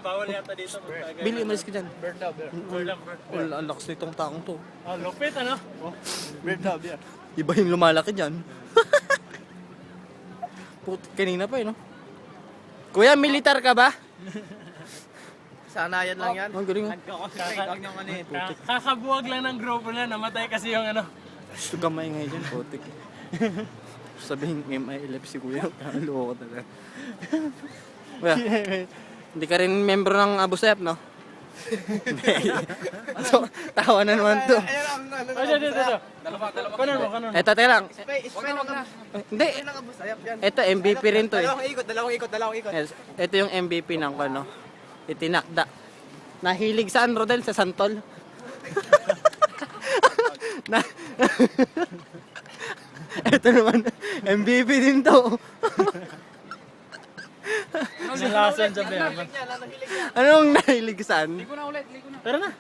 bawal yata dito. Billy, umalis ka dyan. Bird daw, bird. Ang lakas nitong taong to. Ah, lupit ano? Bird daw, bird. Iba yung lumalaki dyan. Kanina pa no? Kuya, militar ka ba? Sanayan lang yan. Ang galing. Nagko-concentrate, huwag niyong ano yun. Kakabuwag lang ng grupo na, namatay kasi yung ano. Ito gamay ngayon dyan, putik. Sabihin, MILF si kuya. Kaloko talaga. Kuya, hindi ka rin membro ng Abu Sayyaf, no? So, tawa na naman to. Ayan ang ano. Dito. Kanon mo. Eto, teka lang. Spray lang na. Hindi, Lang ang busayap yan. eto MVP rin to eh. Dalawang ikot. Yes, ito yung MVP ng ano, itinakda. Nahilig saan, Rodel? Sa Santol? na, ito naman, MVP din to. Nilasan sa bayan. Anong nahilig saan? Tara na.